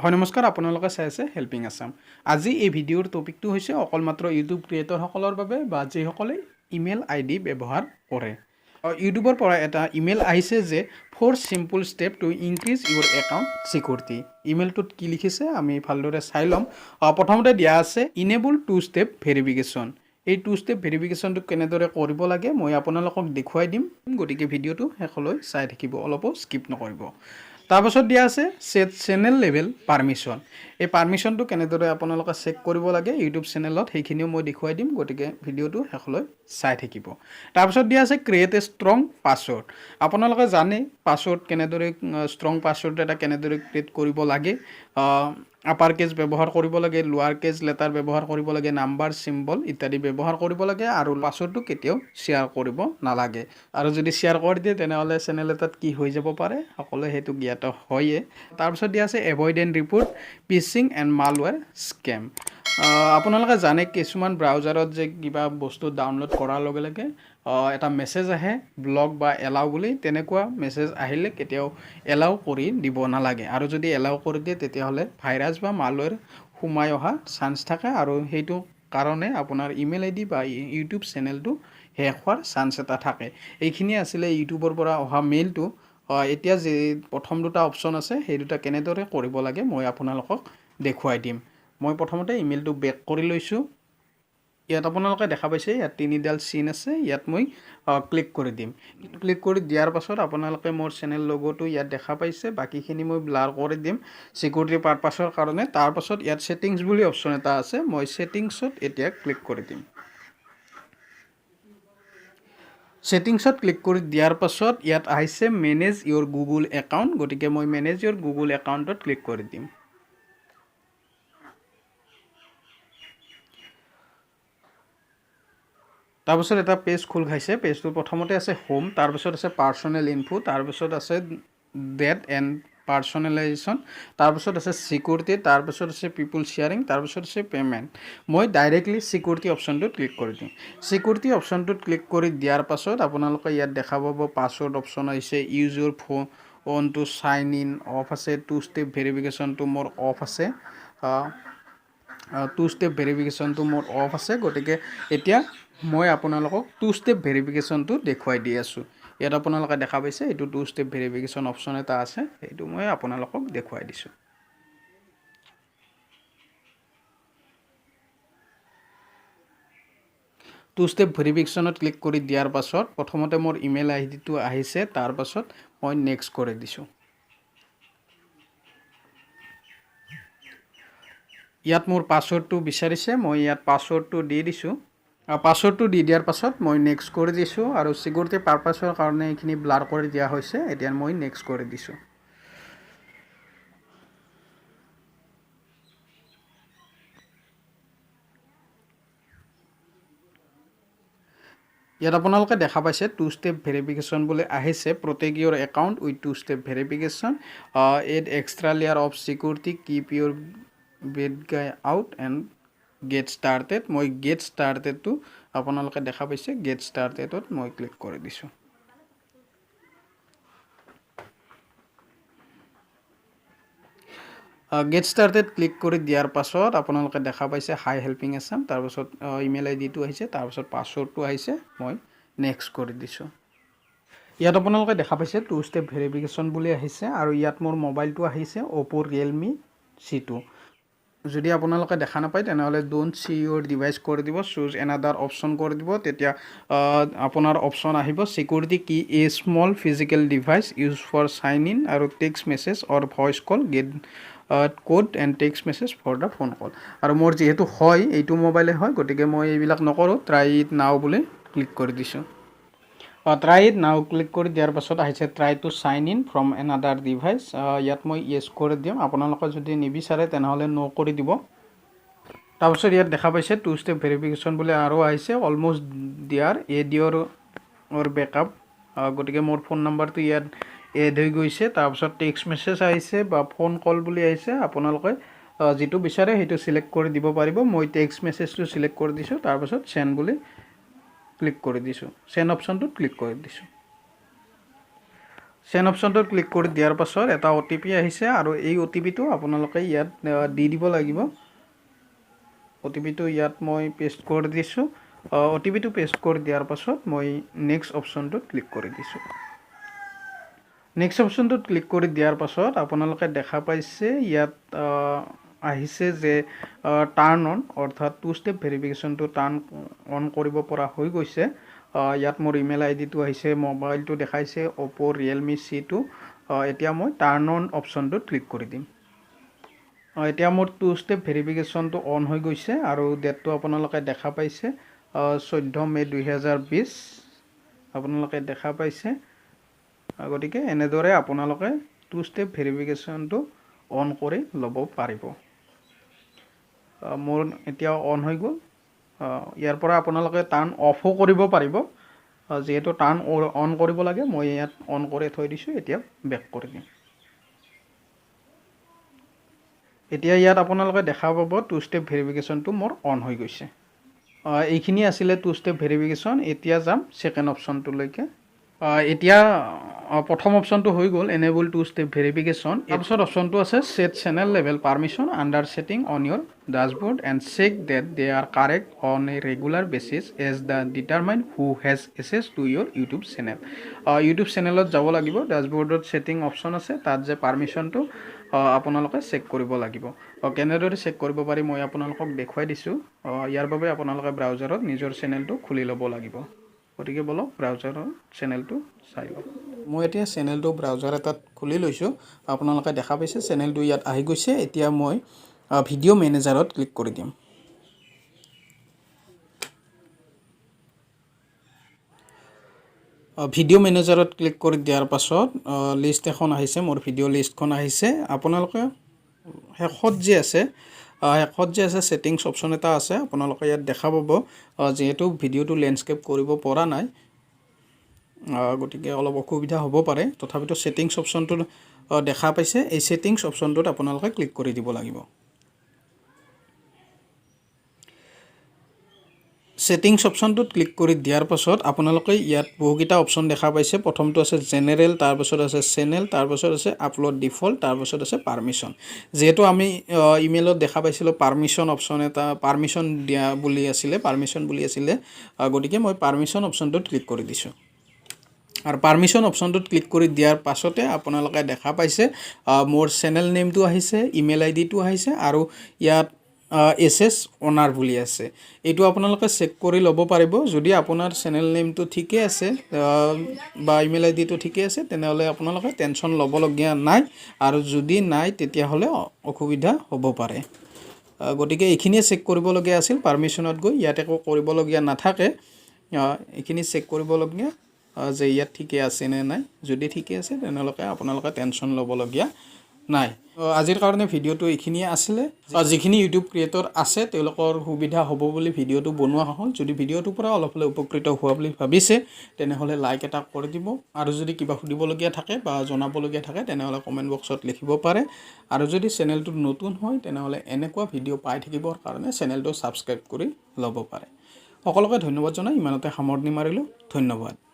হয় নমস্কাৰ আপোনালোকে চাই আছে হেল্পিং আছাম। আজি এই ভিডিঅ'ৰ টপিকটো হৈছে অকল মাত্ৰ ইউটিউব ক্ৰিয়েটৰসকলৰ বাবে বা যিসকলে ইমেইল আইডি ব্যৱহাৰ কৰে। ইউটিউবৰ পৰা এটা ইমেইল আহিছে যে 4 চিম্পল ষ্টেপ টু ইনক্ৰিজ ইউৰ একাউণ্ট ছিকিউৰিটি। ইমেইলটোত কি লিখিছে আমি ভালদৰে চাই ল'ম। প্ৰথমতে দিয়া আছে ইনেবল 2 ষ্টেপ ভেৰিফিকেশ্যন। এই 2 ষ্টেপ ভেৰিফিকেশ্যনটো কেনেদৰে কৰিব লাগে মই আপোনালোকক দেখুৱাই দিম, গতিকে ভিডিঅ'টো শেষলৈ চাই থাকিব, অলপো স্কিপ নকৰিব। তাৰপাছত দিয়া আছে চেট চেনেল লেভেল পাৰ্মিশ্যন। এই পাৰ্মিশ্যনটো কেনেদৰে আপোনালোকে চেক কৰিব লাগে ইউটিউব চেনেলত সেইখিনিও মই দেখুৱাই দিম, গতিকে ভিডিঅ'টো শেষলৈ চাই থাকিব। তাৰপিছত দিয়া আছে ক্ৰিয়েট এ ষ্ট্ৰং পাছৱৰ্ড। আপোনালোকে জানে পাছৱৰ্ড কেনেদৰে ষ্ট্ৰং পাছৱৰ্ড এটা কেনেদৰে ক্ৰিয়েট কৰিব লাগে। আপাৰ কেছ ব্যৱহাৰ কৰিব লাগে, লোৱাৰ কেছ লেটাৰ ব্যৱহাৰ কৰিব লাগে, নাম্বাৰ চিম্বল ইত্যাদি ব্যৱহাৰ কৰিব লাগে আৰু পাছৱৰ্ডটো কেতিয়াও শ্বেয়াৰ কৰিব নালাগে। আৰু যদি শ্বেয়াৰ কৰি দিয়ে তেনেহ'লে চেনেল এটাত কি হৈ যাব পাৰে সকলোৱে সেইটো জ্ঞাত হয়ে। তাৰপিছত দিয়া আছে avoid and report pitching and মালৱেৰ scam. আপোনালোকে জানে কিছুমান ব্ৰাউজাৰত যে কিবা বস্তু ডাউনলোড কৰাৰ লগে লগে এটা মেছেজ আহে ব্লক বা এলাউ বুলি, তেনেকুৱা মেছেজ আহিলে কেতিয়াও এলাউ কৰি দিব নালাগে। আৰু যদি এলাউ কৰি দিয়ে তেতিয়াহ'লে ভাইৰাছ বা মালৱেৰ সোমাই অহা চান্স থাকে আৰু সেইটো কাৰণে আপোনাৰ ইমেইল আইডি বা ইউটিউব চেনেলটো শেষ হোৱাৰ চান্স এটা থাকে। এইখিনি আছিলে ইউটিউবৰ পৰা অহা মেইলটো। এতিয়া যে প্ৰথম দুটা অপশ্যন আছে সেই দুটা কেনেদৰে কৰিব লাগে মই আপোনালোকক দেখুৱাই দিম। মই প্ৰথমতে ইমেইলটো বেক কৰি লৈছোঁ। ইয়াত আপোনালোকে দেখা পাইছে ইয়াত তিনিডাল চিন আছে, ইয়াত মই ক্লিক কৰি দিম। ক্লিক কৰি দিয়াৰ পাছত আপোনালোকে মোৰ চেনেল লগোটো ইয়াত দেখা পাইছে, বাকীখিনি মই ব্লাৰ কৰি দিম ছিকিউৰিটি পাৰপাছৰ কাৰণে। তাৰপাছত ইয়াত ছেটিংছ বুলি অপশ্যন এটা আছে, মই ছেটিংছত এতিয়া ক্লিক কৰি দিম। ছেটিংছত ক্লিক কৰি দিয়াৰ পাছত ইয়াত আহিছে মেনেজ ইউৰ গুগল একাউণ্ট, গতিকে মই মেনেজ ইউৰ গুগল একাউণ্টত ক্লিক কৰি দিম। তাৰপিছত এটা পেজ খোল খাইছে। পেজটোৰ প্ৰথমতে আছে হোম, তাৰপিছত আছে পাৰ্চনেল ইনফো, তাৰপিছত আছে ডেট এণ্ড পাৰ্চনেলাইজেশ্যন, তাৰপিছত আছে ছিকিউৰিটি, তাৰপিছত আছে পিপুল শ্বেয়াৰিং, তাৰপিছত আছে পে'মেণ্ট। মই ডাইৰেক্টলি ছিকিউৰিটি অপশ্যনটোত ক্লিক কৰি দিম। ছিকিউৰিটি অপশ্যনটোত ক্লিক কৰি দিয়াৰ পাছত আপোনালোকে ইয়াত দেখা পাব পাছৱৰ্ড অপশ্যন আহিছে, use your phone to sign in off আছে, 2 ষ্টেপ ভেৰিফিকেশ্যনটো মোৰ অফ আছে, 2 ষ্টেপ ভেৰিফিকেশ্যনটো মোৰ অফ আছে। গতিকে এতিয়া মই আপোনালোকক 2 ষ্টেপ ভেৰিফিকেশ্যনটো দেখুৱাই দি আছোঁ। ইয়াত আপোনালোকে দেখা পাইছে এইটো 2 ষ্টেপ ভেৰিফিকেশ্যন অপশ্যন এটা আছে, সেইটো মই আপোনালোকক দেখুৱাই দিছোঁ। টু ষ্টেপ ভেৰিফিকেশ্যনত ক্লিক কৰি দিয়াৰ পাছত প্ৰথমতে মোৰ ইমেইল আইডিটো আহিছে, তাৰপাছত মই নেক্সট কৰি দিছোঁ। ইয়াত মোৰ পাছৱৰ্ডটো বিচাৰিছে, মই ইয়াত পাছৱৰ্ডটো দি দিছোঁ। পাছৱৰ্ডটো দি দিয়াৰ পাছত মই নেক্সট কৰি দিছোঁ আৰু ছিকিউৰিটি পাৰপাছৰ কাৰণে এইখিনি ব্লাৰ কৰি দিয়া হৈছে, এতিয়া মই নেক্সট কৰি দিছোঁ। ইয়াত আপোনালোকে দেখা পাইছে 2 ষ্টেপ ভেৰিফিকেশ্যন বুলি আহিছে, protect your account with 2 step verification, add extra layer of security, keep your bad guy out and get started. মই গেট ষ্টাৰ্টেডটো আপোনালোকে দেখা পাইছে, গেট ষ্টাৰ্টেডত মই ক্লিক কৰি দিছোঁ। গেট ষ্টাৰ্টেড ক্লিক কৰি দিয়াৰ পাছত আপোনালোকে দেখা পাইছে হাই হেল্পিং আছাম, তাৰপাছত ইমেইল আইডিটো আহিছে, তাৰপাছত পাছৱৰ্ডটো আহিছে, মই নেক্সট কৰি দিছোঁ। ইয়াত আপোনালোকে দেখা পাইছে 2 ষ্টেপ ভেৰিফিকেশ্যন বুলি আহিছে আৰু ইয়াত মোৰ মোবাইলটো আহিছে অ'প' ৰিয়েলমি C2। যদি আপোনালোকে দেখা নাপায় তেনেহ'লে ডোণ্ট চি ইউৰ ডিভাইচ কৰি দিব, চুজ এনাডাৰ অপশ্যন কৰি দিব, তেতিয়া আপোনাৰ অপশ্যন আহিব security key a small physical device use for sign in আৰু text message or voice call get code and text message for the phone call. আৰু মোৰ যিহেতু হয় এইটো মোবাইলে হয়, গতিকে মই এইবিলাক নকৰোঁ, ট্ৰাই ইট নাও বুলি ক্লিক কৰি দিছোঁ। ট্ৰাই ইট নাও ক্লিক কৰি দিয়াৰ পাছত আহিছে try two sign in from another device. ইয়াত মই য়েছ কৰি দিম, আপোনালোকে যদি নিবিচাৰে তেনেহ'লে ন' কৰি দিব। তাৰপিছত ইয়াত দেখা পাইছে 2 ষ্টেপ ভেৰিফিকেশ্যন বুলি আৰু আহিছে অলমষ্ট দিয়াৰ এড ইউৰ বেকআপ, গতিকে মোৰ ফোন নাম্বাৰটো ইয়াত এড হৈ গৈছে। তাৰপিছত টেক্সট মেছেজ আহিছে বা ফোন কল বুলি আহিছে, আপোনালোকে যিটো বিচাৰে সেইটো চিলেক্ট কৰি দিব পাৰিব। মই টেক্সট মেছেজটো চিলেক্ট কৰি দিছোঁ, তাৰপিছত চেণ্ড বুলি ক্লিক কৰি দিছোঁ, চেণ্ড অপশ্যনটোত ক্লিক কৰি দিছোঁ। সেন্ড অপশ্যনটোত ক্লিক কৰি দিয়াৰ পাছত এটা OTP আহিছে আৰু এই OTPটো আপোনালোকে ইয়াত দি দিব লাগিব OTPটো ইয়াত মই পেষ্ট কৰি দিছোঁ OTPটো পেষ্ট কৰি দিয়াৰ পাছত মই নেক্সট অপশ্যনটোত ক্লিক কৰি দিছোঁ নেক্সট অপশ্যনটোত ক্লিক কৰি দিয়াৰ পাছত আপোনালোকে দেখা পাইছে ইয়াত আহিছে যে টাৰ্ন অন অৰ্থাৎ টু ষ্টেপ ভেৰিফিকেশ্যনটো টাৰ্ন অন কৰিব পৰা হৈ গৈছে ইয়াত মোৰ ইমেইল আইডিটো আহিছে মোবাইলটো দেখাইছে Oppo Realme C2 এতিয়া মই টাৰ্ন অন অপশ্যনটোত ক্লিক কৰি দিম এতিয়া মোৰ টু ষ্টেপ ভেৰিফিকেশ্যনটো অন হৈ গৈছে আৰু ডেটটো আপোনালোকে দেখা পাইছে 14 মে 2020 আপোনালোকে দেখা পাইছে গতিকে এনেদৰে আপোনালোকে টু ষ্টেপ ভেৰিফিকেশ্যনটো অন কৰি ল'ব পাৰিব মোৰ এতিয়া অন হৈ গ'ল ইয়াৰ পৰা আপোনালোকে টাৰ্ন অফো কৰিব পাৰিব যেহেতু টাৰ্ন অন কৰিব লাগে মই ইয়াত অন কৰি থৈ দিছোঁ এতিয়া বেক কৰি দিম এতিয়া ইয়াত আপোনালোকে দেখা পাব টু ষ্টেপ ভেৰিফিকেশ্যনটো মোৰ অন হৈ গৈছে এইখিনি আছিলে টু ষ্টেপ ভেৰিফিকেশ্যন এতিয়া যাম ছেকেণ্ড অপশ্যনটোলৈকে এতিয়া প্ৰথম অপশ্যনটো হৈ গ'ল এনেবল টু ষ্টেপ ভেৰিফিকেশ্যন তাৰপিছত অপশ্যনটো আছে set channel level permission under setting on your dashboard and check that they are correct on a regular basis as the determine who has access to your YouTube channel YouTube চেনেলত যাব লাগিব ডেছবৰ্ডত setting option আছে তাত যে পাৰমিশ্যনটো আপোনালোকে check কৰিব লাগিব কেনেদৰে চেক কৰিব পাৰি মই আপোনালোকক দেখুৱাই দিছোঁ ইয়াৰ বাবে আপোনালোকে ব্ৰাউজাৰত নিজৰ চেনেলটো খুলি ল'ব লাগিব গতিকে বলক ব্ৰাউজাৰৰ চেনেলটো চাই লওক মই এতিয়া চেনেলটো ব্ৰাউজাৰ এটাত খুলি লৈছোঁ আপোনালোকে দেখা পাইছে চেনেলটো ইয়াত আহি গৈছে এতিয়া মই ভিডিঅ' মেনেজাৰত ক্লিক কৰি দিম ভিডিঅ' মেনেজাৰত ক্লিক কৰি দিয়াৰ পাছত লিষ্ট এখন আহিছে মোৰ ভিডিঅ' লিষ্টখন আহিছে আপোনালোকে শেষত যে আছে ছেটিংছ অপশ্যন এটা আছে আপোনালোকে ইয়াত দেখা পাব যিহেতু ভিডিঅ'টো লেণ্ডস্কেপ কৰিব পৰা নাই গতিকে অলপ অসুবিধা হ'ব পাৰে তথাপিতো ছেটিংছ অপশ্যনটো দেখা পাইছে এই ছেটিংছ অপশ্যনটোত আপোনালোকে ক্লিক কৰি দিব লাগিব ছেটিংছ অপশ্যনটোত ক্লিক কৰি দিয়াৰ পাছত আপোনালোকে ইয়াত বহুকেইটা অপশ্যন দেখা পাইছে প্ৰথমটো আছে জেনেৰেল তাৰপাছত আছে চেনেল তাৰপাছত আছে আপলোড ডিফল্ট তাৰপাছত আছে পাৰমিশ্যন যেহেতু আমি ইমেইলত দেখা পাইছিলোঁ পাৰমিশ্যন অপশ্যন এটা পাৰমিশ্যন দিয়া বুলি আছিলে গতিকে মই পাৰমিশ্যন অপশ্যনটোত ক্লিক কৰি দিছোঁ আৰু পাৰমিশ্যন অপশ্যনটোত ক্লিক কৰি দিয়াৰ পাছতে আপোনালোকে দেখা পাইছে মোৰ চেনেল নেমটো আহিছে ইমেইল আইডিটো আহিছে আৰু ইয়াত এছএছ অনাৰ বুলি আছে এইটো আপোনালোকে চেক কৰি ল'ব পাৰিব যদি আপোনাৰ চেনেল নেমটো ঠিকে আছে বা ইমেইল আইডিটো ঠিকে আছে তেনেহ'লে আপোনালোকে টেনশ্যন ল'বলগীয়া নাই আৰু যদি নাই তেতিয়াহ'লে অসুবিধা হ'ব পাৰে গতিকে এইখিনিয়ে চেক কৰিবলগীয়া আছিল পাৰমিশ্যনত গৈ ইয়াত একো কৰিবলগীয়া নাথাকে এইখিনি চেক কৰিবলগীয়া যে ইয়াত ঠিকে আছে নে নাই যদি ঠিকে আছে তেনেহ'লে আপোনালোকে টেনশ্যন ল'বলগীয়া নাই আজিৰ কাৰণে ভিডিঅ'টো এইখিনিয়ে আছিলে যিখিনি ইউটিউব ক্ৰিয়েটৰ আছে তেওঁলোকৰ সুবিধা হ'ব বুলি ভিডিঅ'টো বনোৱা হ'ল যদি ভিডিঅ'টোৰ পৰা অলপ হ'লে উপকৃত হোৱা বুলি ভাবিছে তেনেহ'লে লাইক এটা কৰি দিব আৰু যদি কিবা সুধিবলগীয়া থাকে বা জনাবলগীয়া থাকে তেনেহ'লে কমেণ্ট বক্সত লিখিব পাৰে আৰু যদি চেনেলটো নতুন হয় তেনেহ'লে এনেকুৱা ভিডিঅ' পাই থাকিবৰ কাৰণে চেনেলটো ছাবস্ক্ৰাইব কৰি ল'ব পাৰে সকলোকে ধন্যবাদ জনাই ইমানতে সামৰণি মাৰিলোঁ ধন্যবাদ